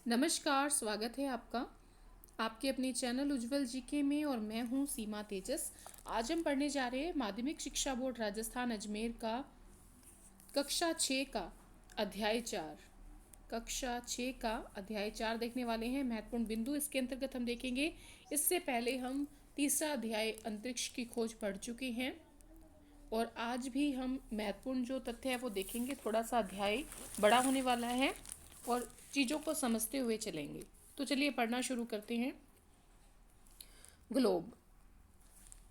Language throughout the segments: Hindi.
नमस्कार, स्वागत है आपका आपके अपने चैनल उज्जवल जीके में। और मैं हूं सीमा तेजस। आज हम पढ़ने जा रहे हैं माध्यमिक शिक्षा बोर्ड राजस्थान अजमेर का कक्षा 6 का अध्याय 4। कक्षा 6 का अध्याय 4 देखने वाले हैं। महत्वपूर्ण बिंदु इसके अंतर्गत हम देखेंगे। इससे पहले हम तीसरा अध्याय अंतरिक्ष की खोज पढ़ चुके हैं और आज भी हम महत्वपूर्ण जो तथ्य है वो देखेंगे। थोड़ा सा अध्याय बड़ा होने वाला है और चीज़ों को समझते हुए चलेंगे। तो चलिए पढ़ना शुरू करते हैं। ग्लोब।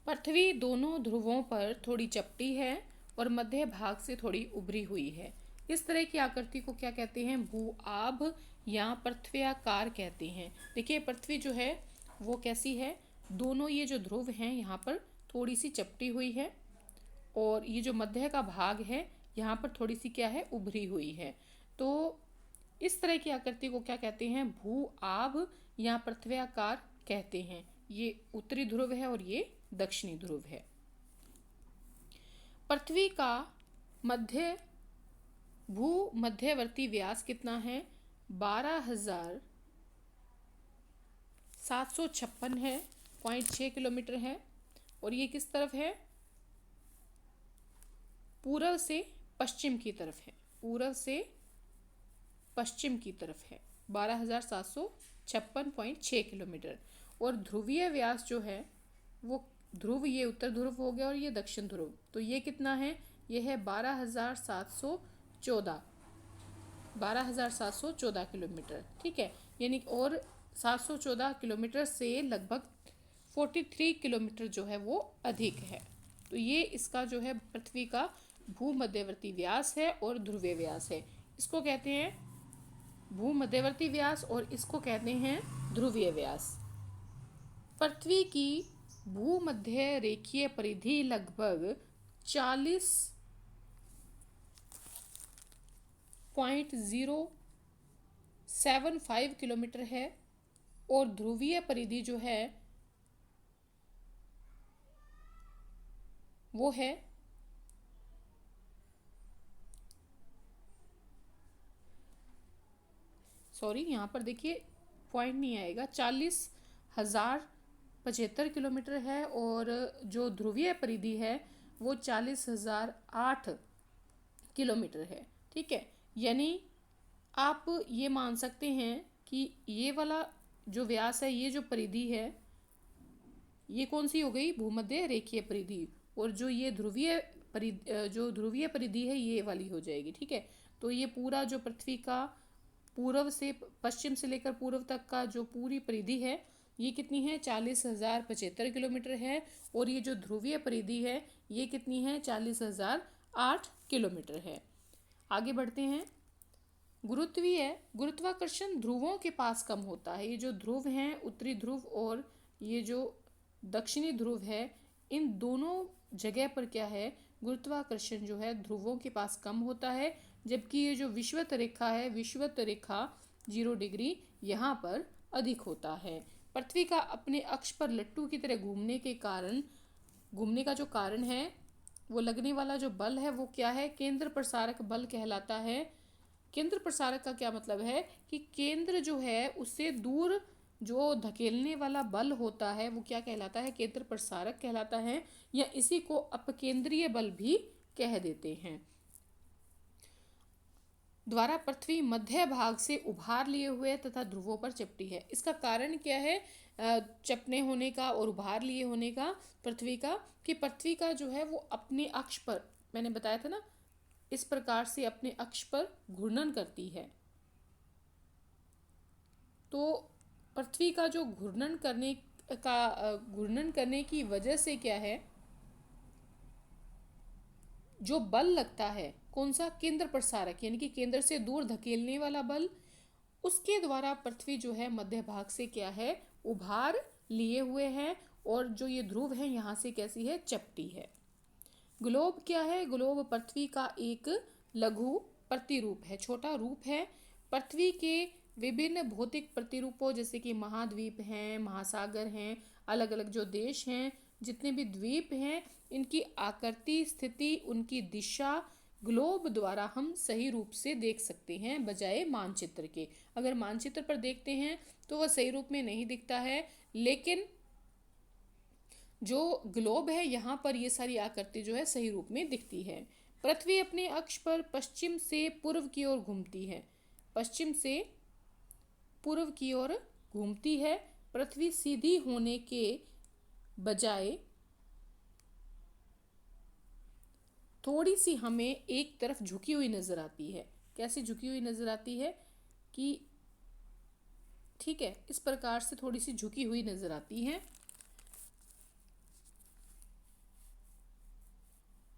पृथ्वी दोनों ध्रुवों पर थोड़ी चपटी है और मध्य भाग से थोड़ी उभरी हुई है। इस तरह की आकृति को क्या कहते हैं? भू-आभ या पृथ्व्याकार कहते हैं। देखिए पृथ्वी जो है वो कैसी है, दोनों ये जो ध्रुव हैं यहाँ पर थोड़ी सी चपटी हुई है और ये जो मध्य का भाग है यहाँ पर थोड़ी सी क्या है, उभरी हुई है। तो इस तरह की आकृति को क्या कहते हैं? भू-आभ या पृथ्व्याकार कहते हैं। ये उत्तरी ध्रुव है और ये दक्षिणी ध्रुव है। पृथ्वी का मध्य भूमध्यवर्ती व्यास कितना है? 12,756 है, 0.6 किलोमीटर है। और ये किस तरफ है? पूर्व से पश्चिम की तरफ है। पूर्व से पश्चिम की तरफ है। 12,756.6 किलोमीटर। और ध्रुवीय व्यास जो है वो ध्रुव, ये उत्तर ध्रुव हो गया और ये दक्षिण ध्रुव, तो ये कितना है? ये है 12,714 किलोमीटर। ठीक है, यानी और 714 किलोमीटर से लगभग 43 किलोमीटर जो है वो अधिक है। तो ये इसका जो है पृथ्वी का भूमध्यवर्ती व्यास है और ध्रुवीय व्यास है। इसको कहते हैं भूमध्यवर्ती व्यास और इसको कहते हैं ध्रुवीय व्यास। पृथ्वी की भूमध्य रेखीय परिधि लगभग 40.075 किलोमीटर है और ध्रुवीय परिधि जो है वो है यहाँ पर देखिए पॉइंट नहीं आएगा, 40,075 किलोमीटर है और जो ध्रुवीय परिधि है वो 40,008 किलोमीटर है। ठीक है, यानी आप ये मान सकते हैं कि ये वाला जो व्यास है, ये जो परिधि है, ये कौन सी हो गई? भूमध्य रेखीय परिधि। और जो ये ध्रुवीय परिधि है ये वाली हो जाएगी। ठीक है, तो ये पूरा जो पृथ्वी का पूर्व से पश्चिम से लेकर पूर्व तक का जो पूरी परिधि है ये कितनी है? 40,075 किलोमीटर है। और ये जो ध्रुवीय परिधि है ये कितनी है? 40,008 किलोमीटर है। आगे बढ़ते हैं। गुरुत्वाकर्षण ध्रुवों के पास कम होता है। ये जो ध्रुव हैं, उत्तरी ध्रुव और ये जो दक्षिणी ध्रुव है, इन दोनों जगह पर क्या है? गुरुत्वाकर्षण जो है ध्रुवों के पास कम होता है, जबकि ये जो विषुवत रेखा है, विषुवत रेखा 0 डिग्री यहाँ पर अधिक होता है। पृथ्वी का अपने अक्ष पर लट्टू की तरह घूमने का जो कारण है, वो लगने वाला जो बल है वो क्या है? केंद्र प्रसारक बल कहलाता है। केंद्र प्रसारक का क्या मतलब है कि केंद्र जो है उससे दूर जो धकेलने वाला बल होता है वो क्या कहलाता है? केंद्र प्रसारक कहलाता है, या इसी को अपकेंद्रीय बल भी कह देते हैं। द्वारा पृथ्वी मध्य भाग से उभार लिए हुए तथा ध्रुवों पर चपटी है। इसका कारण क्या है चपने होने का और उभार लिए होने का पृथ्वी का? कि पृथ्वी का जो है वो अपने अक्ष पर, मैंने बताया था ना, इस प्रकार से अपने अक्ष पर घूर्णन करती है। तो पृथ्वी का जो घूर्णन करने की वजह से क्या है, जो बल लगता है, कौन सा? केंद्र प्रसारक, यानी कि केंद्र से दूर धकेलने वाला बल, उसके द्वारा पृथ्वी जो है मध्य भाग से क्या है? उभार लिए हुए है। और जो ये ध्रुव है यहाँ से कैसी है? चपटी है। ग्लोब क्या है? ग्लोब पृथ्वी का एक लघु प्रतिरूप है, छोटा रूप है। पृथ्वी के विभिन्न भौतिक प्रतिरूपों जैसे कि महाद्वीप हैं, महासागर हैं, अलग अलग जो देश हैं, जितने भी द्वीप हैं, इनकी आकृति, स्थिति, उनकी दिशा ग्लोब द्वारा हम सही रूप से देख सकते हैं बजाय मानचित्र के। अगर मानचित्र पर देखते हैं तो वह सही रूप में नहीं दिखता है, लेकिन जो ग्लोब है यहाँ पर ये सारी आकृति जो है सही रूप में दिखती है। पृथ्वी अपने अक्ष पर पश्चिम से पूर्व की ओर घूमती है। पश्चिम से पूर्व की ओर घूमती है। पृथ्वी सीधी होने के बजाय थोड़ी सी हमें एक तरफ झुकी हुई नजर आती है। कैसे झुकी हुई नजर आती है कि ठीक है, इस प्रकार से थोड़ी सी झुकी हुई नजर आती है।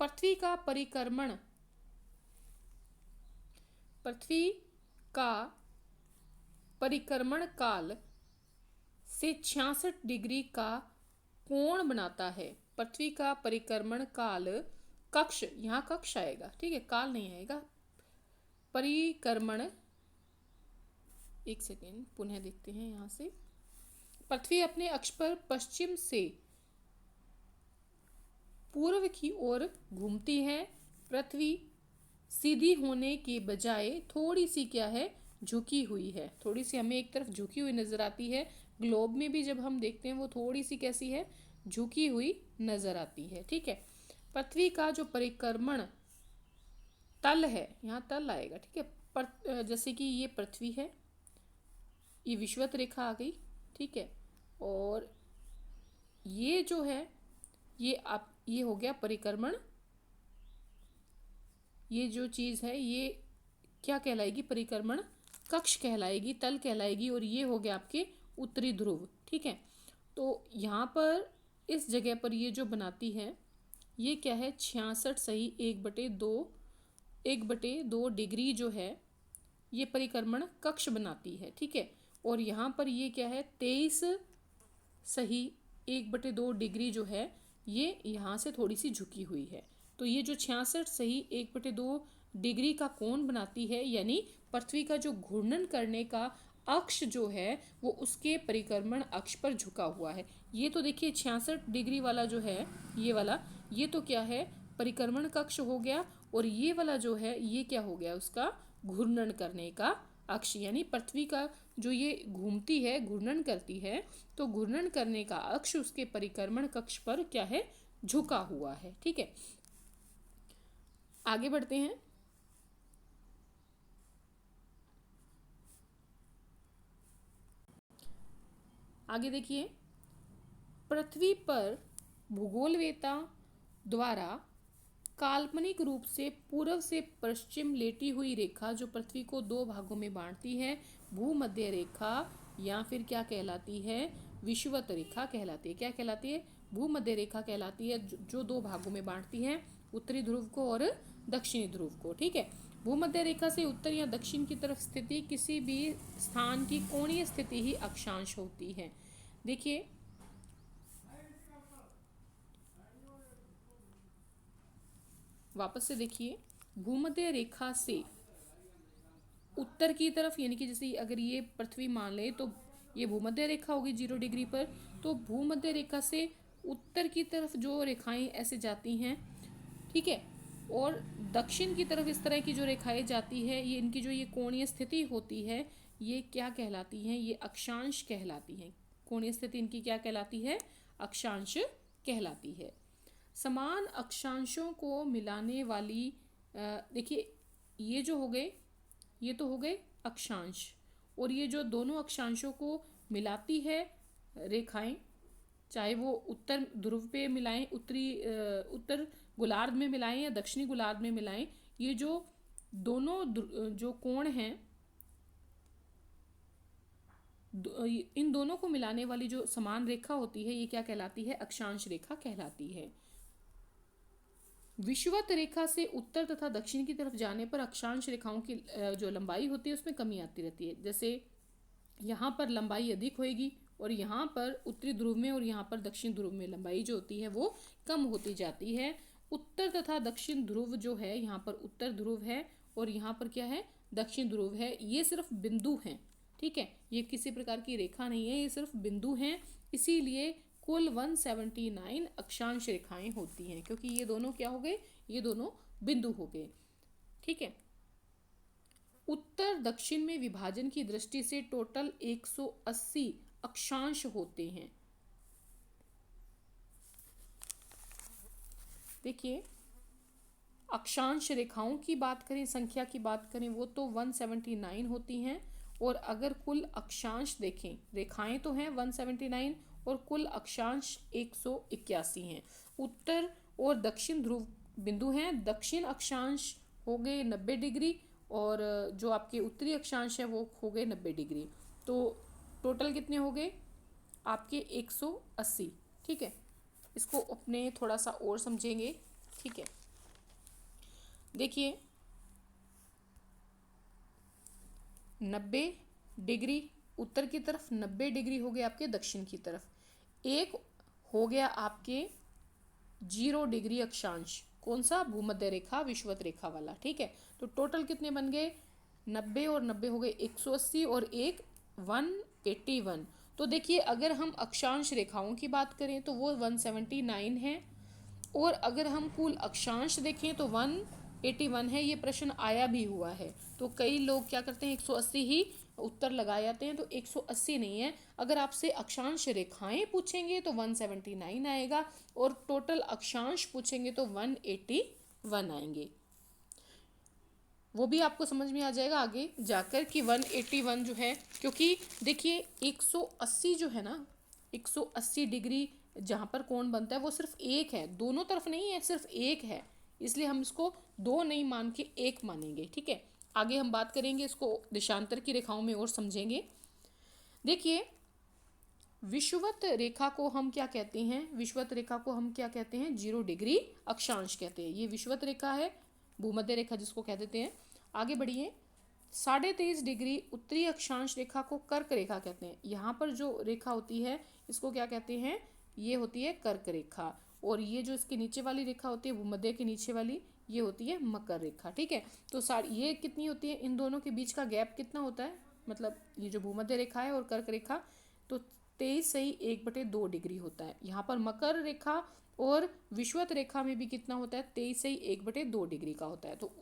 पृथ्वी का परिक्रमण, पृथ्वी का परिक्रमण काल से 66 डिग्री का कोण बनाता है। पृथ्वी का परिक्रमण काल, कक्ष, यहाँ कक्ष आएगा, ठीक है, काल नहीं आएगा। परिक्रमण, एक सेकेंड पुनः देखते हैं यहाँ से। पृथ्वी अपने अक्ष पर पश्चिम से पूर्व की ओर घूमती है। पृथ्वी सीधी होने के बजाय थोड़ी सी क्या है, झुकी हुई है। थोड़ी सी हमें एक तरफ झुकी हुई नजर आती है। ग्लोब में भी जब हम देखते हैं वो थोड़ी सी कैसी है, झुकी हुई नजर आती है। ठीक है, पृथ्वी का जो परिक्रमण तल है, यहाँ तल आएगा, ठीक है, जैसे कि ये पृथ्वी है, ये विषुवत रेखा आ गई, ठीक है, और ये जो है ये हो गया परिक्रमण। ये जो चीज़ है ये क्या कहलाएगी, परिक्रमण कक्ष कहलाएगी, तल कहलाएगी, और ये हो गया आपके उत्तरी ध्रुव। ठीक है, तो यहाँ पर इस जगह पर ये जो बनाती है ये क्या है, 66 सही 1/2 डिग्री जो है ये परिक्रमण कक्ष बनाती है। ठीक है, और यहाँ पर ये क्या है, 23 सही 1/2 डिग्री जो है ये यहाँ से थोड़ी सी झुकी हुई है। तो ये जो 66 सही 1/2 डिग्री का कोण बनाती है, यानी पृथ्वी का जो घूर्णन करने का अक्ष जो है वो उसके परिक्रमण अक्ष पर झुका हुआ है। ये तो देखिए 66 डिग्री वाला जो है, ये वाला, ये तो क्या है, परिक्रमण कक्ष हो गया, और ये वाला जो है ये क्या हो गया, उसका घूर्णन करने का अक्ष। यानी पृथ्वी का जो ये घूमती है, घूर्णन करती है, तो घूर्णन करने का अक्ष उसके परिक्रमण कक्ष पर क्या है, झुका हुआ है। ठीक है, आगे बढ़ते हैं। आगे देखिए, पृथ्वी पर भूगोलवेत्ता द्वारा काल्पनिक रूप से पूर्व से पश्चिम लेटी हुई रेखा जो पृथ्वी को 2 भागों में बांटती है, भूमध्य रेखा या फिर क्या कहलाती है, विषुवत रेखा कहलाती है। क्या कहलाती है, भूमध्य रेखा कहलाती है, जो 2 भागों में बांटती है, उत्तरी ध्रुव को और दक्षिणी ध्रुव को। ठीक है, भूमध्य रेखा से उत्तर या दक्षिण की तरफ स्थिति किसी भी स्थान की कोणीय स्थिति ही अक्षांश होती है। देखिए, वापस से देखिए, भूमध्य रेखा से उत्तर की तरफ, यानी कि जैसे अगर ये पृथ्वी मान ले तो ये भूमध्य रेखा होगी 0 डिग्री पर, तो भूमध्य रेखा से उत्तर की तरफ जो रेखाएं ऐसे जाती हैं, ठीक है, और दक्षिण की तरफ इस तरह की जो रेखाएं जाती है, ये इनकी जो ये कोणीय स्थिति होती है ये क्या कहलाती हैं, ये अक्षांश कहलाती हैं। कोणीय स्थिति इनकी क्या कहलाती है, अक्षांश कहलाती है। समान अक्षांशों को मिलाने वाली, देखिए ये जो हो गए, ये तो हो गए अक्षांश, और ये जो दोनों अक्षांशों को मिलाती है रेखाएं, चाहे वो उत्तर ध्रुव पे मिलाएं, उत्तर गोलार्ध में मिलाएं या दक्षिणी गोलार्ध में मिलाएं, ये जो दोनों जो कोण हैं, इन दोनों को मिलाने वाली जो समान रेखा होती है ये क्या कहलाती है, अक्षांश रेखा कहलाती है। विषुवत रेखा से उत्तर तथा दक्षिण की तरफ जाने पर अक्षांश रेखाओं की जो लंबाई होती है उसमें कमी आती रहती है। जैसे यहाँ पर लंबाई अधिक होएगी और यहाँ पर उत्तरी ध्रुव में और यहाँ पर दक्षिण ध्रुव में लंबाई जो होती है वो कम होती जाती है। उत्तर तथा दक्षिण ध्रुव जो है, यहाँ पर उत्तर ध्रुव है और यहाँ पर क्या है, दक्षिण ध्रुव है, ये सिर्फ बिंदु हैं। ठीक है, ये किसी प्रकार की रेखा नहीं है, ये सिर्फ बिंदु हैं, इसीलिए कुल 179 अक्षांश रेखाएं होती हैं, क्योंकि ये दोनों क्या हो गए, ये दोनों बिंदु हो गए। ठीक है। उत्तर दक्षिण में विभाजन की दृष्टि से टोटल 180 अक्षांश होते हैं। देखिए, अक्षांश रेखाओं की बात करें, संख्या की बात करें, वो तो 179 होती हैं। और अगर कुल अक्षांश देखें, रेखाएं तो हैं 179 और कुल अक्षांश 181 हैं। उत्तर और दक्षिण ध्रुव बिंदु हैं। दक्षिण अक्षांश हो गए 90 डिग्री और जो आपके उत्तरी अक्षांश है वो हो गए 90 डिग्री। तो टोटल कितने हो गए आपके 180। ठीक है, इसको अपने थोड़ा सा और समझेंगे। ठीक है, देखिए 90 डिग्री उत्तर की तरफ, 90 डिग्री हो गया आपके दक्षिण की तरफ। एक हो गया आपके 0 डिग्री अक्षांश, कौन सा? भूमध्य रेखा विषुवत रेखा वाला। ठीक है, तो टोटल कितने बन गए? 90 और 90 हो गए 180 और एक 181। तो देखिए, अगर हम अक्षांश रेखाओं की बात करें तो वो 179 है और अगर हम कुल अक्षांश देखें तो 181 है। ये प्रश्न आया भी हुआ है, तो कई लोग क्या करते हैं 180 ही उत्तर लगा जाते हैं, तो 180 नहीं है। अगर आपसे अक्षांश रेखाएं पूछेंगे तो 179 आएगा और टोटल अक्षांश पूछेंगे तो 181 आएंगे। वो भी आपको समझ में आ जाएगा आगे जाकर कि 181 जो है, क्योंकि देखिए 180 जो है ना, 180 डिग्री जहाँ पर कोण बनता है वो सिर्फ एक है, दोनों तरफ नहीं है, सिर्फ एक है। इसलिए हम इसको दो नहीं मान के एक मानेंगे। ठीक है, आगे हम बात करेंगे इसको देशांतर की रेखाओं में और समझेंगे। देखिए, विषुवत रेखा को हम क्या कहते हैं? विषुवत रेखा को हम क्या कहते हैं? 0 डिग्री अक्षांश कहते हैं। ये विषुवत रेखा है, भूमध्य रेखा जिसको कह देते हैं। आगे बढ़िए, 23.5 डिग्री उत्तरी अक्षांश रेखा को कर्क रेखा कहते हैं। यहाँ पर जो रेखा होती है इसको क्या कहते हैं? ये होती है कर्क रेखा। और ये जो इसके नीचे वाली रेखा होती है भूमध्य के नीचे वाली, ये होती है मकर रेखा। ठीक है, तो ये कितनी होती है? इन दोनों के बीच का गैप कितना होता है? मतलब ये जो भूमध्य रेखा है और कर्क रेखा, तो 23.1/2 डिग्री होता है। यहाँ पर मकर रेखा और विषुवत रेखा में भी कितना होता है? 23.1/2 डिग्री का होता है। तो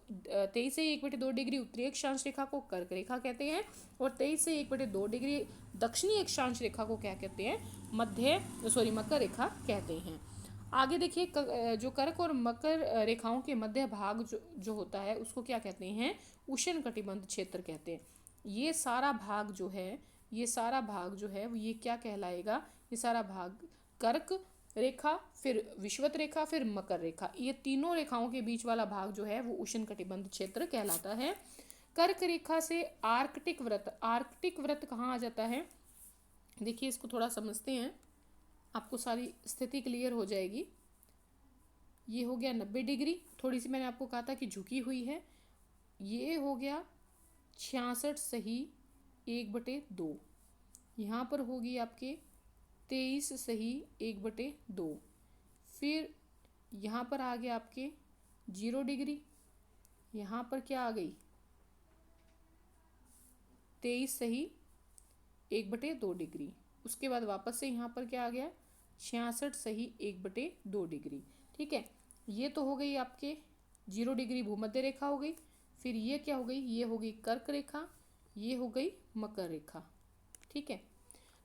23.1/2 डिग्री उत्तरी अक्षांश रेखा को कर्क रेखा कहते हैं और 23.1/2 डिग्री दक्षिणी अक्षांश रेखा को क्या कहते हैं? मकर रेखा कहते हैं। आगे देखिए, जो कर्क और मकर रेखाओं के मध्य भाग जो होता है उसको क्या कहते हैं? उष्ण कटिबंध क्षेत्र कहते हैं। ये सारा भाग जो है, ये क्या कहलाएगा? ये सारा भाग कर्क रेखा, फिर विषुवत रेखा, फिर मकर रेखा, ये तीनों रेखाओं के बीच वाला भाग जो है वो उष्ण कटिबंध क्षेत्र कहलाता है। कर्क रेखा से आर्कटिक व्रत कहाँ आ जाता है? देखिए, इसको थोड़ा समझते हैं, आपको सारी स्थिति क्लियर हो जाएगी। ये हो गया 90 डिग्री, थोड़ी सी मैंने आपको कहा था कि झुकी हुई है। ये हो गया 66 सही 1/2। यहाँ पर होगी आपके 23 सही 1/2। फिर यहाँ पर आ गया आपके 0 डिग्री। यहाँ पर क्या आ गई? 23 सही 1/2 डिग्री। उसके बाद वापस से यहाँ पर क्या आ गया? 66 सही 1/2 डिग्री। ठीक है, ये तो हो गई आपके 0 डिग्री भूमध्य रेखा हो गई। फिर ये क्या हो गई? ये हो गई कर्क रेखा, ये हो गई मकर रेखा। ठीक है,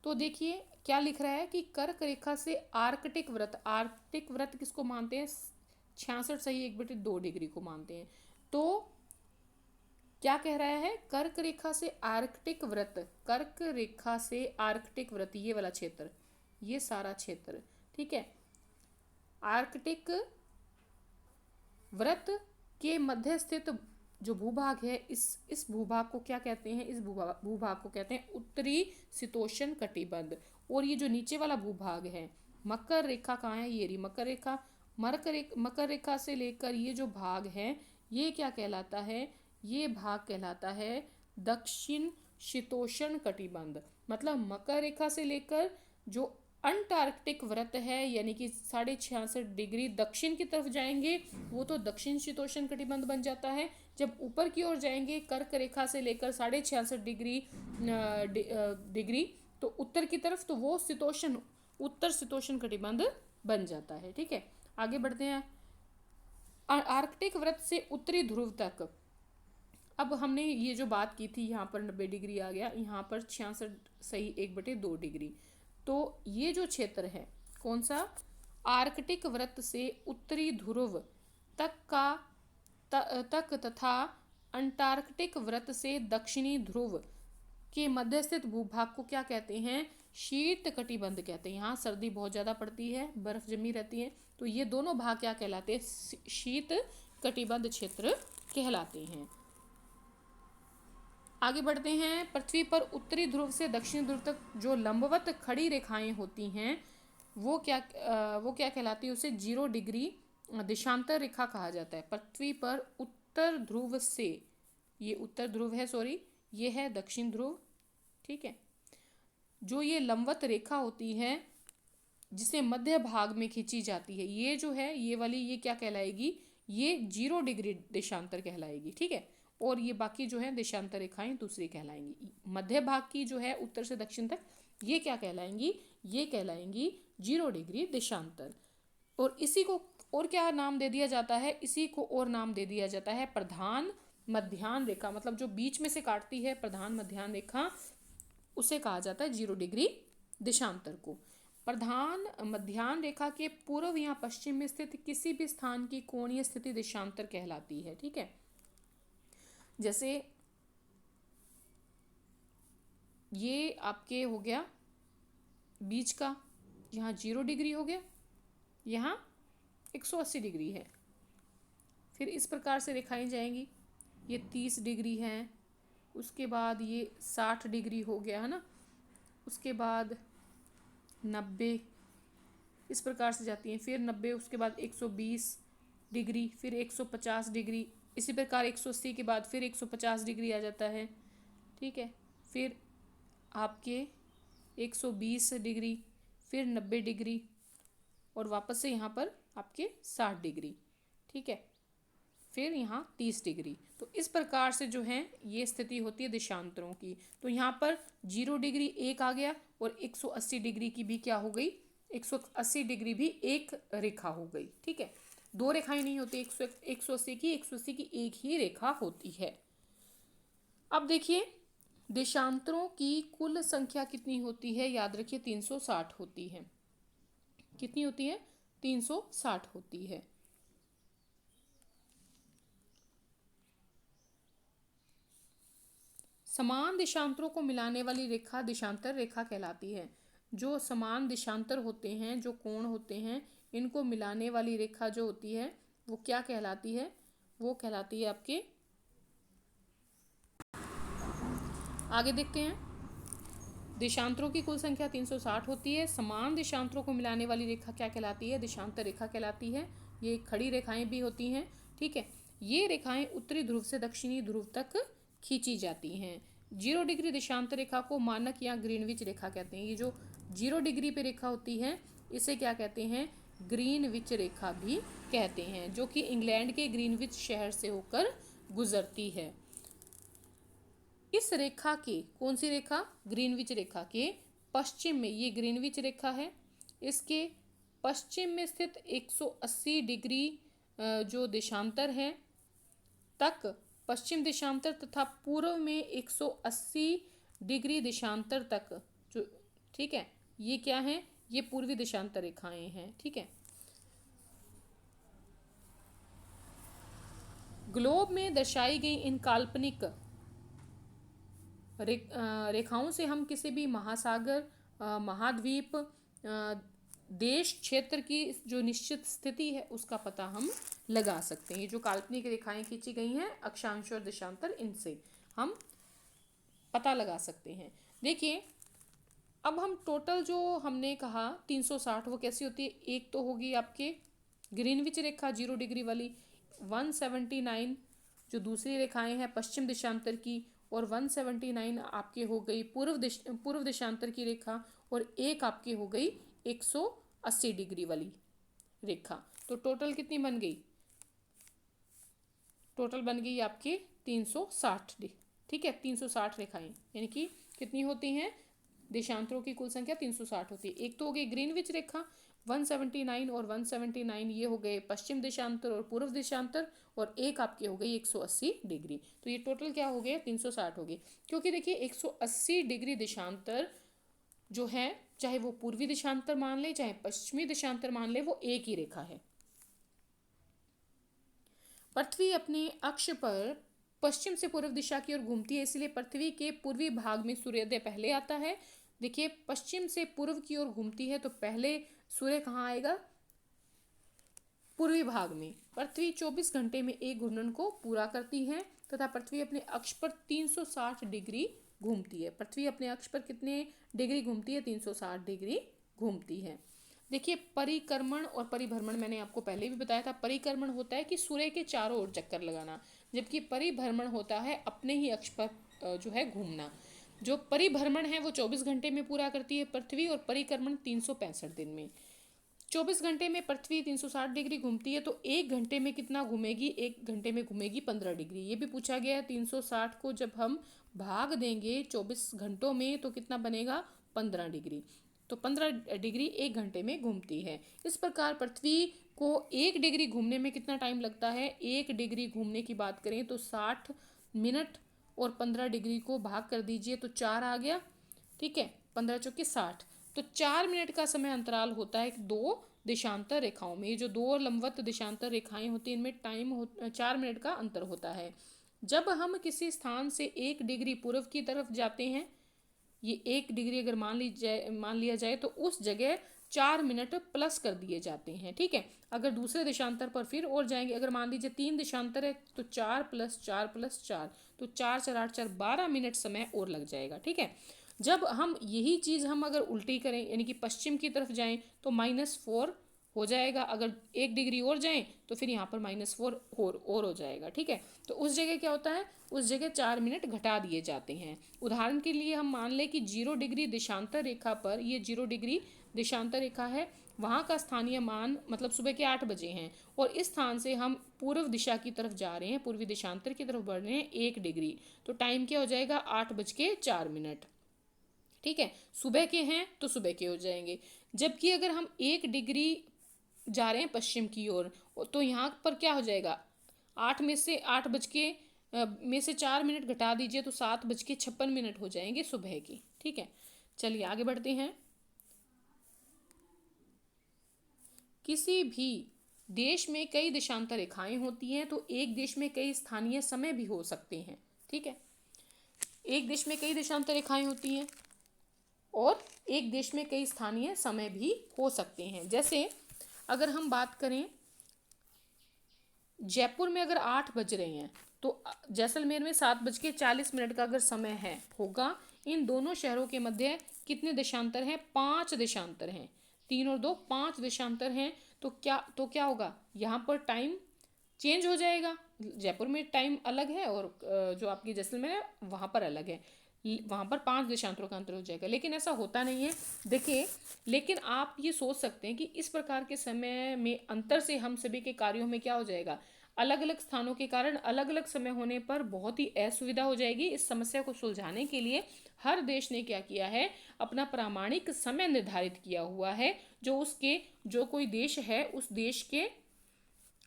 तो देखिए क्या लिख रहा है कि कर्क रेखा से आर्कटिक व्रत किसको मानते हैं? 66 सही 1/2 डिग्री को मानते हैं। तो क्या कह रहा है? कर्क रेखा से आर्कटिक व्रत, ये वाला क्षेत्र, ये सारा क्षेत्र। ठीक है, आर्कटिक व्रत के मध्य स्थित जो भूभाग है, इस भूभाग को क्या कहते हैं? इस भूभाग को कहते हैं उत्तरी शीतोष्ण कटिबंध। और ये जो नीचे वाला भूभाग है, मकर रेखा कहाँ है? ये रही मकर रेखा। मकर रेखा से लेकर ये जो भाग है, ये क्या कहलाता है? ये भाग कहलाता है दक्षिण शीतोष्ण कटिबंध। मतलब मकर रेखा से लेकर जो अंटार्कटिक व्रत है, यानी कि 66.5 डिग्री दक्षिण की तरफ जाएंगे, वो तो दक्षिण शीतोष्ण कटिबंध बन जाता है। जब ऊपर की ओर जाएंगे कर्क रेखा से लेकर 66.5 डिग्री तो उत्तर की तरफ, तो वो उत्तर शीतोष्ण कटिबंध बन जाता है। ठीक है, आगे बढ़ते हैं। आर्कटिक व्रत से उत्तरी ध्रुव तक अब हमने ये जो बात की थी, यहाँ पर 90 डिग्री आ गया, यहाँ पर 66 सही 1/2 डिग्री। तो ये जो क्षेत्र है कौन सा, आर्कटिक वृत्त से उत्तरी ध्रुव तक का तक तथा अंटार्कटिक वृत्त से दक्षिणी ध्रुव के मध्य स्थित भूभाग को क्या कहते हैं, शीत कटिबंध कहते हैं। यहाँ सर्दी बहुत ज़्यादा पड़ती है, बर्फ जमी रहती है, तो ये दोनों भाग क्या कहलाते हैं, शीत कटिबंध क्षेत्र कहलाते हैं। आगे बढ़ते हैं। पृथ्वी पर उत्तरी ध्रुव से दक्षिणी ध्रुव तक जो लंबवत खड़ी रेखाएं होती हैं वो क्या कहलाती है, उसे 0 डिग्री देशांतर रेखा कहा जाता है। पृथ्वी पर उत्तर ध्रुव से, ये उत्तर ध्रुव है, सॉरी, ये है दक्षिण ध्रुव, ठीक है, जो ये लंबवत रेखा होती है जिसे मध्य भाग में खींची जाती है, ये जो है ये वाली, ये क्या कहलाएगी, ये 0 डिग्री देशांतर कहलाएगी, ठीक है। और ये बाकी जो है देशांतर रेखाएं दूसरी कहलाएंगी। मध्य भाग की जो है उत्तर से दक्षिण तक, ये क्या कहलाएंगी, ये कहलाएंगी 0 डिग्री देशांतर। और इसी को और क्या नाम दे दिया जाता है, इसी को और नाम दे दिया जाता है प्रधान मध्याह्न रेखा। मतलब जो बीच में से काटती है प्रधान मध्याह्न रेखा, उसे कहा जाता है 0 डिग्री देशांतर को। प्रधान मध्याह्न रेखा के पूर्व या पश्चिम में स्थित किसी भी स्थान की कोणीय स्थिति देशांतर कहलाती है, ठीक है। जैसे ये आपके हो गया बीच का, यहाँ 0 डिग्री हो गया, यहाँ 180 डिग्री है। फिर इस प्रकार से दिखाई जाएंगी, ये 30 डिग्री है, उसके बाद ये 60 डिग्री हो गया है ना, उसके बाद 90, इस प्रकार से जाती हैं। फिर 90, उसके बाद 120 डिग्री, फिर 150 डिग्री, इसी प्रकार 180 के बाद फिर 150 डिग्री आ जाता है, ठीक है। फिर आपके 120 डिग्री, फिर 90 डिग्री, और वापस से यहाँ पर आपके 60 डिग्री, ठीक है। फिर यहाँ 30 डिग्री। तो इस प्रकार से जो है ये स्थिति होती है देशांतरों की। तो यहाँ पर 0 डिग्री एक आ गया, और 180 डिग्री की भी क्या हो गई, 180 डिग्री भी एक रेखा हो गई, ठीक है। दो रेखाएं नहीं होती, 180 की एक ही रेखा होती है। अब देखिए देशांतरों की कुल संख्या कितनी होती है, याद रखिए 360 होती है। कितनी होती है, 360 होती है। समान देशांतरों को मिलाने वाली रेखा देशांतर रेखा कहलाती है। जो समान देशांतर होते हैं, जो कोण होते हैं, इनको मिलाने वाली रेखा जो होती है वो क्या कहलाती है, वो कहलाती है आपके, आगे देखते हैं। देशांतरों की कुल संख्या 360 होती है। समान देशांतरों को मिलाने वाली रेखा क्या कहलाती है, देशांतर रेखा कहलाती है। ये खड़ी रेखाएं भी होती हैं, ठीक है। ये रेखाएं उत्तरी ध्रुव से दक्षिणी ध्रुव तक खींची जाती हैं। 0 डिग्री देशांतर रेखा को मानक या ग्रीनविच रेखा कहते हैं। ये जो 0 डिग्री पे रेखा होती है इसे क्या कहते हैं, ग्रीनविच रेखा भी कहते हैं, जो कि इंग्लैंड के ग्रीनविच शहर से होकर गुजरती है। इस रेखा के, कौन सी रेखा, ग्रीनविच रेखा के पश्चिम में, ये ग्रीनविच रेखा है, इसके पश्चिम में स्थित 180 डिग्री जो देशांतर है तक, पश्चिम देशांतर तथा पूर्व में 180 डिग्री देशांतर तक जो, ठीक है, ये क्या है, ये पूर्वी देशांतर रेखाएं हैं, ठीक है। ग्लोब में दर्शाई गई इन काल्पनिक रेखाओं से हम किसी भी महासागर, महाद्वीप, देश, क्षेत्र की जो निश्चित स्थिति है उसका पता हम लगा सकते हैं। जो काल्पनिक रेखाएं खींची गई हैं अक्षांश और देशांतर, इनसे हम पता लगा सकते हैं। देखिए अब हम टोटल जो हमने कहा 360, वो कैसी होती है, एक तो होगी आपके ग्रीनविच रेखा 0 डिग्री वाली, 179 जो दूसरी रेखाएं हैं पश्चिम देशांतर की, और 179 आपके हो गई पूर्व देशांतर की रेखा, और एक आपकी हो गई 180 डिग्री वाली रेखा। तो टोटल कितनी बन गई, टोटल बन गई आपके 360, ठीक है। 360 रेखाएं यानी कि कितनी होती हैं, देशांतरों की कुल संख्या 360 होती है। एक तो हो गई ग्रीनविच रेखा, 179 और 179 ये हो गए पश्चिम देशांतर और पूर्व देशांतर, और एक आपकी हो गई 180 डिग्री। तो ये टोटल क्या हो गया, 360 हो गई। क्योंकि देखिए 180 डिग्री देशांतर जो है, चाहे वो पूर्वी देशांतर मान ले चाहे पश्चिमी देशांतर मान ले, वो एक ही रेखा है। पृथ्वी अपने अक्ष पर पश्चिम से पूर्व दिशा की ओर घूमती है, इसलिए पृथ्वी के पूर्वी भाग में सूर्योदय पहले आता है। देखिए पश्चिम से पूर्व की ओर घूमती है तो पहले सूर्य कहाँ आएगा, पूर्वी भाग में। पृथ्वी 24 घंटे में एक घूर्णन को पूरा करती है तथा पृथ्वी अपने अक्ष पर 360 डिग्री घूमती है। पृथ्वी अपने अक्ष पर कितने डिग्री घूमती है, 360 डिग्री घूमती है। देखिए परिक्रमण और परिभ्रमण मैंने आपको पहले भी बताया था। परिक्रमण होता है कि सूर्य के चारों ओर चक्कर लगाना, जबकि परिभ्रमण होता है अपने ही अक्ष पर जो है घूमना। जो परिभ्रमण है वो 24 घंटे में पूरा करती है पृथ्वी, और परिक्रमण 365 दिन में। 24 घंटे में पृथ्वी 360 डिग्री घूमती है, तो एक घंटे में कितना घूमेगी, एक घंटे में घूमेगी 15 डिग्री। ये भी पूछा गया है। 360 को जब हम भाग देंगे 24 घंटों में तो कितना बनेगा, 15 डिग्री। तो 15 डिग्री एक घंटे में घूमती है। इस प्रकार पृथ्वी को 1 डिग्री घूमने में कितना टाइम लगता है, 1 डिग्री घूमने की बात करें तो 60 मिनट, और 15 डिग्री को भाग कर दीजिए तो 4 आ गया। ठीक है, 15 चौके 60, तो 4 मिनट का समय अंतराल होता है दो देशांतर रेखाओं में। ये जो दो लंबवत देशांतर रेखाएं होती हैं इनमें 4 मिनट का अंतर होता है। जब हम किसी स्थान से 1 डिग्री पूर्व की तरफ जाते हैं, ये 1 डिग्री अगर मान लिया जाए तो उस जगह 4 मिनट प्लस कर दिए जाते हैं। ठीक है, अगर दूसरे देशांतर पर फिर और जाएंगे, अगर मान लीजिए 3 देशांतर है तो 4 + 4 + 4, तो 4 4 8 4 12 मिनट समय और लग जाएगा। ठीक है, जब हम यही चीज़ हम अगर उल्टी करें यानी कि पश्चिम की तरफ जाएं तो -4 हो जाएगा। अगर 1 डिग्री और जाएं तो फिर यहाँ पर -4 और हो जाएगा। ठीक है, तो उस जगह क्या होता है, उस जगह 4 मिनट घटा दिए जाते हैं। उदाहरण के लिए हम मान लें कि 0 डिग्री देशांतर रेखा पर, ये 0 डिग्री देशांतर रेखा है, वहाँ का स्थानीय मान मतलब सुबह के 8 बजे हैं, और इस स्थान से हम पूर्व दिशा की तरफ जा रहे हैं, पूर्वी देशांतर की तरफ बढ़ रहे हैं 1 डिग्री, तो टाइम क्या हो जाएगा, 8:04। ठीक है, सुबह के हैं तो सुबह के हो जाएंगे। जबकि अगर हम 1 डिग्री जा रहे हैं पश्चिम की ओर तो यहाँ पर क्या हो जाएगा, 8 में से 4 मिनट घटा दीजिए तो 7:56 हो जाएंगे सुबह की। ठीक है, चलिए आगे बढ़ते हैं। किसी भी देश में कई देशांतर रेखाएं होती हैं, तो एक देश में कई स्थानीय समय भी हो सकते हैं। ठीक है, एक देश में कई देशांतर रेखाएं होती हैं और एक देश में कई स्थानीय समय भी हो सकते हैं। जैसे अगर हम बात करें, जयपुर में अगर 8 बज रहे हैं तो जैसलमेर में 7:40 का अगर समय है होगा। इन दोनों शहरों के मध्य कितने देशांतर हैं, 5 देशांतर हैं। 3 और 2 5 देशांतर हैं। तो क्या होगा, यहाँ पर टाइम चेंज हो जाएगा। जयपुर में टाइम अलग है और जो आपकी जैसलमेर है वहाँ पर अलग है, वहाँ पर 5 देशांतरों का अंतर हो जाएगा। लेकिन ऐसा होता नहीं है। देखिए, लेकिन आप ये सोच सकते हैं कि इस प्रकार के समय में अंतर से हम सभी के कार्यों में क्या हो जाएगा, अलग अलग स्थानों के कारण अलग अलग समय होने पर बहुत ही असुविधा हो जाएगी। इस समस्या को सुलझाने के लिए हर देश ने क्या किया है, अपना प्रामाणिक समय निर्धारित किया हुआ है, जो कोई देश है उस देश के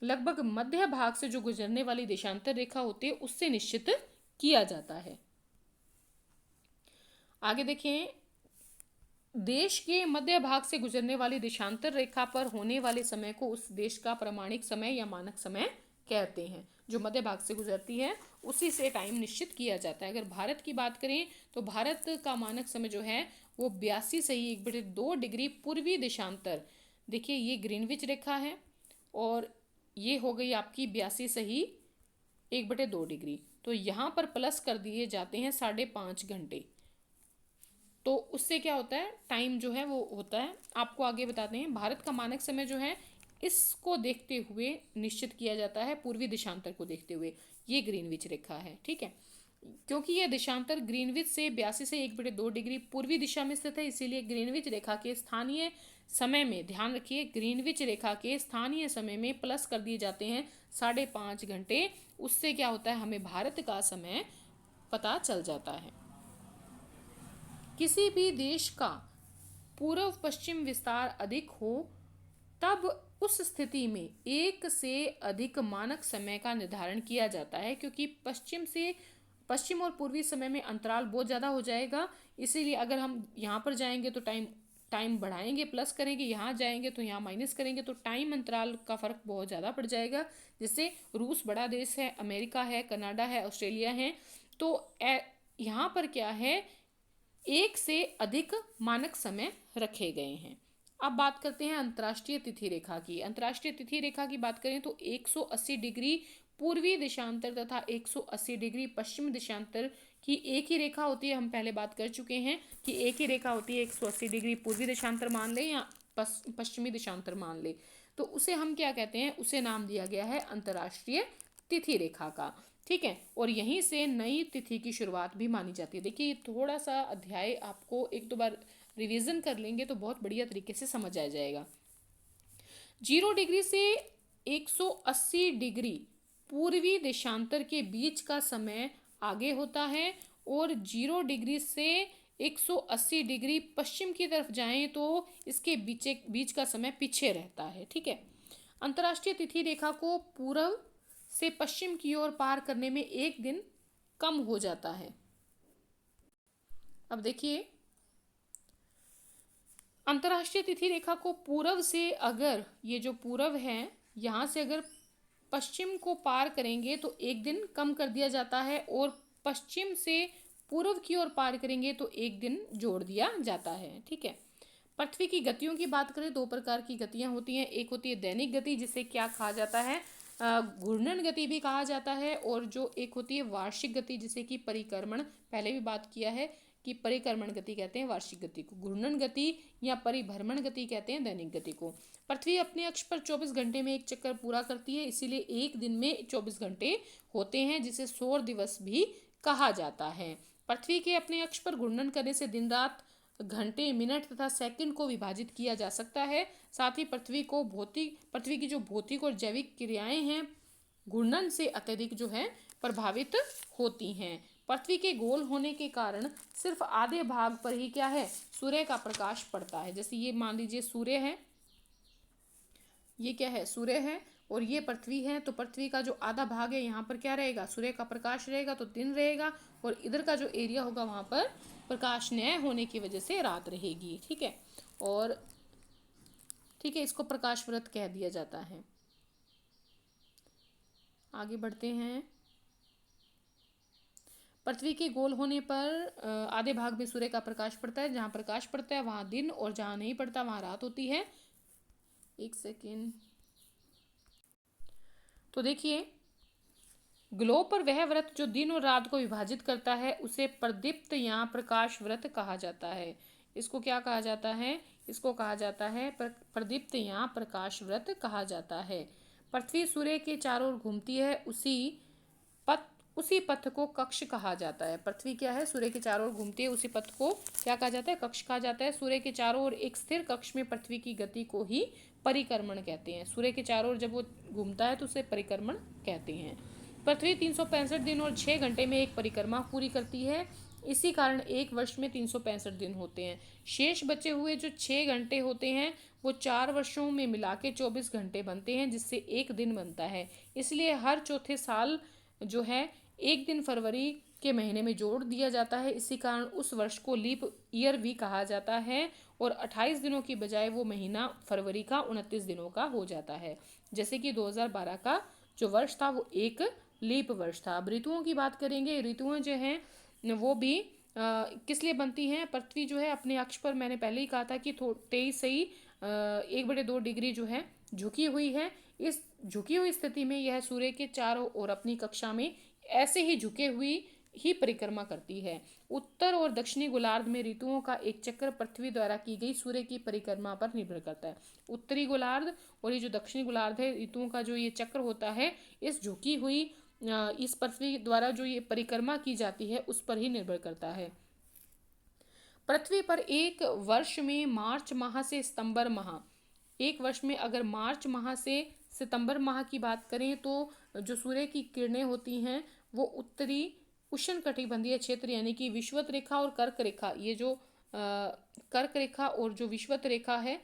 लगभग मध्य भाग से जो गुजरने वाली देशांतर रेखा होती है उससे निश्चित किया जाता है। आगे देखें, देश के मध्य भाग से गुजरने वाली देशांतर रेखा पर होने वाले समय को उस देश का प्रामाणिक समय या मानक समय कहते हैं। जो मध्य भाग से गुजरती है उसी से टाइम निश्चित किया जाता है। अगर भारत की बात करें तो भारत का मानक समय जो है वो 82 डिग्री पूर्वी देशांतर, देखिए ये ग्रीनविच रेखा है और ये हो गई आपकी 82 डिग्री। तो यहाँ पर प्लस कर दिए जाते हैं 5.5 घंटे, तो उससे क्या होता है, टाइम जो है वो होता है। आपको आगे बताते हैं। भारत का मानक समय जो है इसको देखते हुए निश्चित किया जाता है, पूर्वी देशांतर को देखते हुए। ये ग्रीनविच रेखा है। ठीक है, क्योंकि यह देशांतर ग्रीनविच से 82 डिग्री पूर्वी दिशा में स्थित है, इसीलिए ग्रीनविच रेखा के स्थानीय समय में, ध्यान रखिए, ग्रीनविच रेखा के स्थानीय समय में प्लस कर दिए जाते हैं 5.5 घंटे। उससे क्या होता है, हमें भारत का समय पता चल जाता है। किसी भी देश का पूर्व पश्चिम विस्तार अधिक हो तब उस स्थिति में एक से अधिक मानक समय का निर्धारण किया जाता है, क्योंकि पश्चिम और पूर्वी समय में अंतराल बहुत ज़्यादा हो जाएगा। इसीलिए अगर हम यहाँ पर जाएंगे तो टाइम बढ़ाएंगे, प्लस करेंगे, यहाँ जाएंगे तो यहाँ माइनस करेंगे, तो टाइम अंतराल का फ़र्क बहुत ज़्यादा पड़ जाएगा। जैसे रूस बड़ा देश है, अमेरिका है, कनाडा है, ऑस्ट्रेलिया है, तो यहाँ पर क्या है, एक से अधिक मानक समय रखे गए हैं। अब बात करते हैं अंतर्राष्ट्रीय तिथि रेखा की। अंतर्राष्ट्रीय तिथि रेखा की बात करें तो 180 डिग्री पूर्वी देशांतर तथा 180 डिग्री पश्चिम देशांतर की एक ही रेखा होती है। हम पहले बात कर चुके हैं कि एक ही रेखा होती है, 180 डिग्री पूर्वी देशांतर मान ले या पश्चिमी देशांतर मान ले, तो उसे हम क्या कहते हैं, उसे नाम दिया गया है अंतर्राष्ट्रीय तिथि रेखा का। ठीक है, और यहीं से नई तिथि की शुरुआत भी मानी जाती है। देखिए थोड़ा सा अध्याय आपको एक दो बार रिवीजन कर लेंगे तो बहुत बढ़िया तरीके से समझ आ जाएगा। 0 डिग्री से 180 डिग्री पूर्वी देशांतर के बीच का समय आगे होता है, और 0 डिग्री से 180 डिग्री पश्चिम की तरफ जाएं तो इसके बीच का समय पीछे रहता है। ठीक है, अंतर्राष्ट्रीय तिथि रेखा को पूर्व से पश्चिम की ओर पार करने में एक दिन कम हो जाता है। अब देखिए, अंतर्राष्ट्रीय तिथि रेखा को पूर्व से, अगर ये जो पूर्व है यहाँ से अगर पश्चिम को पार करेंगे तो एक दिन कम कर दिया जाता है, और पश्चिम से पूर्व की ओर पार करेंगे तो एक दिन जोड़ दिया जाता है। ठीक है, पृथ्वी की गतियों की बात करें, दो प्रकार की गतियां होती हैं। एक होती है दैनिक गति, जिसे क्या कहा जाता है, घूर्णन गति भी कहा जाता है, और जो एक होती है वार्षिक गति, जिसे कि परिक्रमण, पहले भी बात किया है कि परिक्रमण गति कहते हैं वार्षिक गति को, घूर्णन गति या परिभ्रमण गति कहते हैं दैनिक गति को। पृथ्वी अपने अक्ष पर 24 घंटे में एक चक्कर पूरा करती है, इसीलिए एक दिन में 24 घंटे होते हैं, जिसे सौर दिवस भी कहा जाता है। पृथ्वी के अपने अक्ष पर घूर्णन करने से दिन रात, घंटे, मिनट तथा सेकंड को विभाजित किया जा सकता है। साथ ही पृथ्वी की जो भौतिक और जैविक क्रियाएं हैं घूर्णन से अत्यधिक जो है प्रभावित होती हैं। पृथ्वी के गोल होने के कारण सिर्फ आधे भाग पर ही क्या है, सूर्य का प्रकाश पड़ता है। जैसे ये मान लीजिए सूर्य है, ये क्या है, सूर्य है, और ये पृथ्वी है, तो पृथ्वी का जो आधा भाग है यहाँ पर क्या रहेगा, सूर्य का प्रकाश रहेगा तो दिन रहेगा, और इधर का जो एरिया होगा वहाँ पर प्रकाश न होने की वजह से रात रहेगी। ठीक है, और ठीक है, इसको प्रकाश व्रत कह दिया जाता है। आगे बढ़ते हैं। पृथ्वी के गोल होने पर आधे भाग में सूर्य का प्रकाश पड़ता है, जहाँ प्रकाश पड़ता है वहाँ दिन, और जहाँ नहीं पड़ता वहाँ रात होती है। एक सेकेंड, तो देखिए, ग्लोब पर वह व्रत जो दिन और रात को विभाजित करता है उसे प्रदीप्त या प्रकाश व्रत कहा जाता है। इसको क्या कहा जाता है, इसको कहा जाता है प्रदीप्त या प्रकाश व्रत कहा जाता है। पृथ्वी सूर्य के चारों ओर घूमती है, उसी पथ को कक्ष कहा जाता है। पृथ्वी क्या है, सूर्य के चारों ओर घूमती है, उसी पथ को क्या कहा जाता है, कक्ष कहा जाता है। सूर्य के चारों ओर एक स्थिर कक्ष में पृथ्वी की गति को ही परिक्रमण कहते हैं। सूर्य के चारों ओर जब वो घूमता है तो उसे परिक्रमण कहते हैं। पृथ्वी 365 दिन और 6 घंटे में एक परिक्रमा पूरी करती है, इसी कारण एक वर्ष में 365 दिन होते हैं। शेष बचे हुए जो 6 घंटे होते हैं वो 4 वर्षों में मिला के 24 घंटे बनते हैं, जिससे एक दिन बनता है। इसलिए हर चौथे साल जो है एक दिन फरवरी के महीने में जोड़ दिया जाता है, इसी कारण उस वर्ष को लीप ईयर भी कहा जाता है, और 28 दिनों की बजाय वो महीना फरवरी का 29 दिनों का हो जाता है। जैसे कि 2012 का जो वर्ष था वो एक लीप वर्ष था। अब ऋतुओं की बात करेंगे। ऋतुएं जो हैं वो भी किस लिए बनती हैं, पृथ्वी जो है अपने अक्ष पर, मैंने पहले ही कहा था कि 23 सही 1/2 डिग्री जो है झुकी हुई है। इस झुकी हुई स्थिति में यह सूर्य के चारों ओर अपनी कक्षा में ऐसे ही झुके हुई ही परिक्रमा करती है। उत्तर और दक्षिणी गोलार्ध में ऋतुओं का एक चक्र पृथ्वी द्वारा की गई सूर्य की परिक्रमा पर निर्भर करता है। उत्तरी गोलार्ध और ये जो दक्षिणी गोलार्ध है, ऋतुओं का जो ये चक्र होता है, इस झुकी हुई इस पृथ्वी द्वारा जो ये परिक्रमा की जाती है उस पर ही निर्भर करता है। पृथ्वी पर एक वर्ष में मार्च माह से सितंबर माह, एक वर्ष में अगर मार्च माह से सितंबर माह की बात करें तो जो सूर्य की किरणें होती हैं वो उत्तरी उष्णकटिबंधीय क्षेत्र यानी कि विषुवत रेखा और कर्क रेखा, ये जो कर्क रेखा और जो विषुवत रेखा है,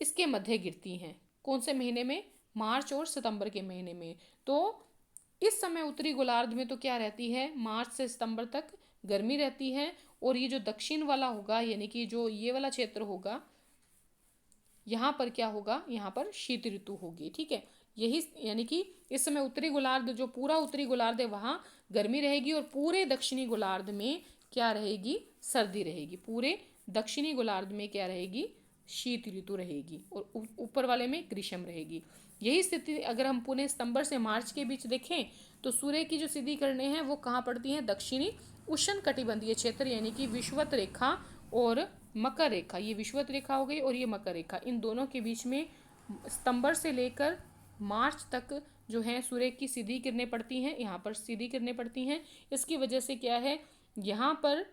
इसके मध्य गिरती हैं। कौन से महीने में? मार्च और सितंबर के महीने में। तो इस समय उत्तरी गोलार्ध में तो क्या रहती है, मार्च से सितंबर तक गर्मी रहती है, और ये जो दक्षिण वाला होगा यानी कि जो ये वाला क्षेत्र होगा, यहाँ पर क्या होगा, यहाँ पर शीत ऋतु होगी। ठीक है, यही यानी कि इस समय उत्तरी गोलार्ध, जो पूरा उत्तरी गोलार्ध है वहाँ गर्मी रहेगी, और पूरे दक्षिणी गोलार्ध में क्या रहेगी, सर्दी रहेगी। पूरे दक्षिणी गोलार्ध में क्या रहेगी, शीत ऋतु रहेगी, और ऊपर वाले में ग्रीष्म रहेगी। यही स्थिति अगर हम पुणे सितंबर से मार्च के बीच देखें तो सूर्य की जो सीधी किरणें हैं वो कहाँ पड़ती हैं, दक्षिणी उष्ण कटिबंधीय क्षेत्र यानी कि विषुवत रेखा और मकर रेखा। ये विषुवत रेखा हो गई और ये मकर रेखा, इन दोनों के बीच में सितंबर से लेकर मार्च तक जो है सूर्य की सीधी किरणें पड़ती हैं, यहाँ पर सीधी किरणें पड़ती हैं। इसकी वजह से क्या है, यहाँ पर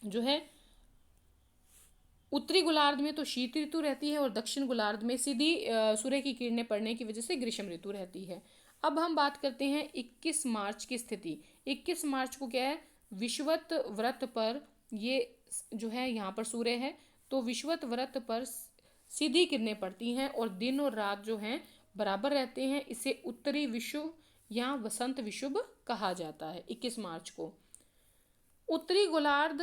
जो है उत्तरी गोलार्ध में तो शीत ऋतु रहती है, और दक्षिण गोलार्ध में सीधी सूर्य की किरणें पड़ने की वजह से ग्रीष्म ऋतु रहती है। अब हम बात करते हैं 21 मार्च की स्थिति। 21 मार्च को क्या है, विषुवत व्रत पर ये जो है यहाँ पर सूर्य है, तो विषुवत व्रत पर सीधी किरणें पड़ती हैं और दिन और रात जो हैं बराबर रहते हैं। इसे उत्तरी विषुव या वसंत विषुव कहा जाता है। 21 मार्च को उत्तरी गोलार्ध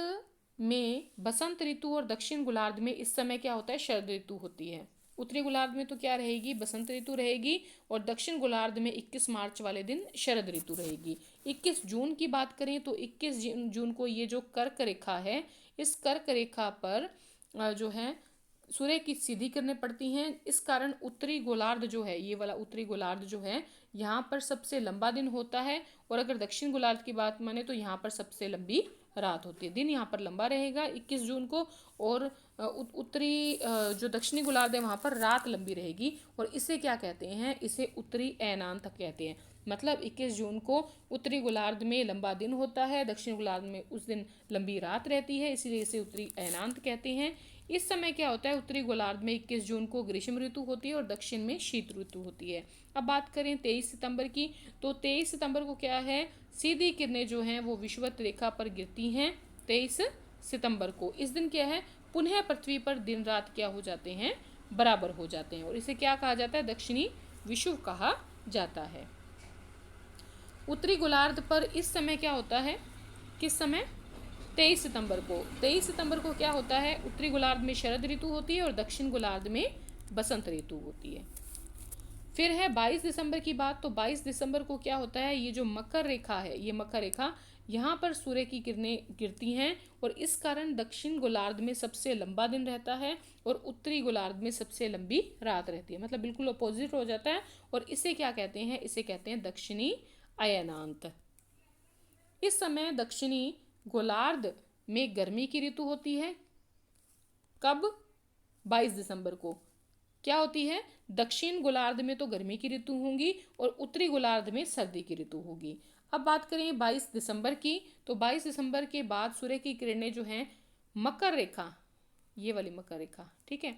में बसंत ऋतु और दक्षिण गोलार्ध में इस समय क्या होता है, शरद ऋतु होती है। उत्तरी गोलार्ध में तो क्या रहेगी, बसंत ऋतु रहेगी, और दक्षिण गोलार्ध में 21 मार्च वाले दिन शरद ऋतु रहेगी। 21 जून की बात करें तो 21 जून को ये जो कर्क रेखा है, इस कर्क रेखा पर जो है सूर्य की सीधी किरणें पड़ती हैं। इस कारण उत्तरी गोलार्ध जो है, ये वाला उत्तरी गोलार्ध जो है, यहाँ पर सबसे लंबा दिन होता है, और अगर दक्षिण गोलार्ध की बात माने तो यहाँ पर सबसे लंबी रात होती है। दिन यहाँ पर लंबा रहेगा 21 जून को, और उत्तरी जो दक्षिणी गोलार्ध है वहाँ पर रात लंबी रहेगी, और इसे क्या कहते हैं, इसे उत्तरी अयनांत कहते हैं। मतलब 21 जून को उत्तरी गोलार्ध में लंबा दिन होता है, दक्षिण गोलार्ध में उस दिन लंबी रात रहती है, इसीलिए इसे उत्तरी अयनांत कहते हैं। इस समय क्या होता है, उत्तरी गोलार्ध में 21 जून को ग्रीष्म ऋतु होती है और दक्षिण में शीत ऋतु होती है। अब बात करें 23 सितंबर की, तो 23 सितंबर को क्या है, सीधी किरणें जो हैं वो विषुवत रेखा पर गिरती हैं। 23 सितंबर को इस दिन क्या है, पुनः पृथ्वी पर दिन रात क्या हो जाते हैं, बराबर हो जाते हैं, और इसे क्या कहा जाता है, दक्षिणी विषुव कहा जाता है। उत्तरी गोलार्ध पर इस समय क्या होता है, किस समय, 23 सितंबर को। 23 सितंबर को क्या होता है, उत्तरी गोलार्ध में शरद ऋतु होती है और दक्षिण गोलार्ध में बसंत ऋतु होती है। फिर है 22 दिसंबर की बात, तो 22 दिसंबर को क्या होता है, ये जो मकर रेखा है, ये मकर रेखा, यहाँ पर सूर्य की किरणें गिरती हैं, और इस कारण दक्षिण गोलार्ध में सबसे लंबा दिन रहता है और उत्तरी गोलार्ध में सबसे लंबी रात रहती है। मतलब बिल्कुल अपोजिट हो जाता है, और इसे क्या कहते हैं, इसे कहते हैं दक्षिणी अयनांत। इस समय दक्षिणी गोलार्ध में गर्मी की ऋतु होती है। कब, 22 दिसंबर को। क्या होती है, दक्षिण गोलार्ध में तो गर्मी की ऋतु होगी और उत्तरी गोलार्ध में सर्दी की ऋतु होगी। अब बात करें 22 दिसंबर की, तो 22 दिसंबर के बाद सूर्य की किरणें जो हैं मकर रेखा, ये वाली मकर रेखा, ठीक है,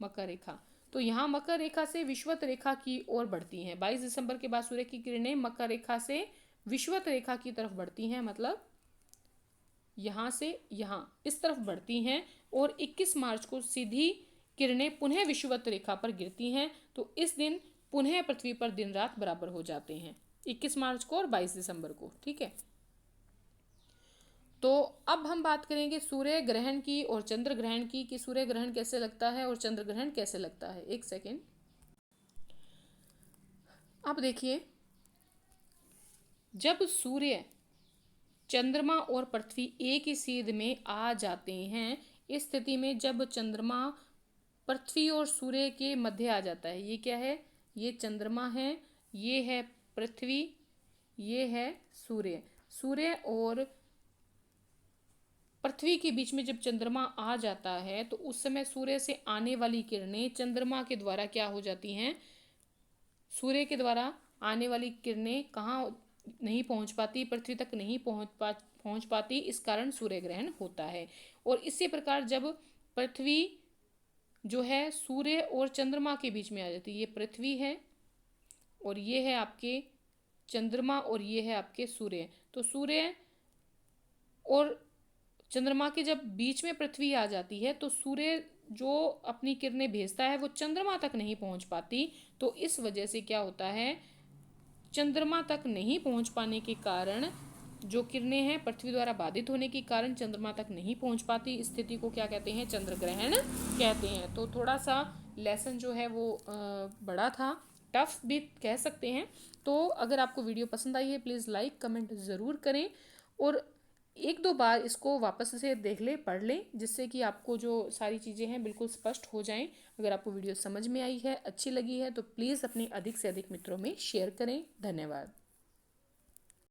मकर रेखा, तो यहाँ मकर रेखा से विषुवत रेखा की ओर बढ़ती हैं। 22 दिसंबर के बाद सूर्य की किरणें मकर रेखा से विषुवत रेखा की तरफ बढ़ती हैं, मतलब यहाँ से यहाँ इस तरफ बढ़ती हैं, और 21 मार्च को सीधी किरणें पुनः विषुवत रेखा पर गिरती हैं। तो इस दिन पुनः पृथ्वी पर दिन रात बराबर हो जाते हैं, 21 मार्च को और 22 दिसंबर को। ठीक है, तो अब हम बात करेंगे सूर्य ग्रहण की और चंद्र ग्रहण की, कि सूर्य ग्रहण कैसे लगता है और चंद्र ग्रहण कैसे लगता है। एक सेकेंड, अब देखिए, जब सूर्य, चंद्रमा और पृथ्वी एक ही सीध में आ जाते हैं, इस स्थिति में जब चंद्रमा पृथ्वी और सूर्य के मध्य आ जाता है, ये क्या है, ये चंद्रमा है, ये है पृथ्वी, ये है सूर्य। सूर्य और पृथ्वी के बीच में जब चंद्रमा आ जाता है तो उस समय सूर्य से आने वाली किरणें चंद्रमा के द्वारा क्या हो जाती हैं, सूर्य के द्वारा आने वाली किरणें कहाँ नहीं पहुंच पाती, पृथ्वी तक नहीं पहुंच पाती, इस कारण सूर्य ग्रहण होता है। और इसी प्रकार जब पृथ्वी जो है सूर्य और चंद्रमा के बीच में आ जाती है, ये पृथ्वी है और ये है आपके चंद्रमा और ये है आपके सूर्य, तो सूर्य और चंद्रमा के जब बीच में पृथ्वी आ जाती है तो सूर्य जो अपनी किरणें भेजता है वो चंद्रमा तक नहीं पहुंच पाती। तो इस वजह से क्या होता है, चंद्रमा तक नहीं पहुंच पाने के कारण जो किरणें हैं पृथ्वी द्वारा बाधित होने के कारण चंद्रमा तक नहीं पहुंच पाती। इस स्थिति को क्या कहते हैं, चंद्र ग्रहण कहते हैं। तो थोड़ा सा लेसन जो है वो बड़ा था, टफ भी कह सकते हैं। तो अगर आपको वीडियो पसंद आई है प्लीज़ लाइक कमेंट ज़रूर करें, और एक दो बार इसको वापस से देख ले, पढ़ लें, जिससे कि आपको जो सारी चीज़ें हैं बिल्कुल स्पष्ट हो जाएं। अगर आपको वीडियो समझ में आई है, अच्छी लगी है, तो प्लीज़ अपने अधिक से अधिक मित्रों में शेयर करें। धन्यवाद।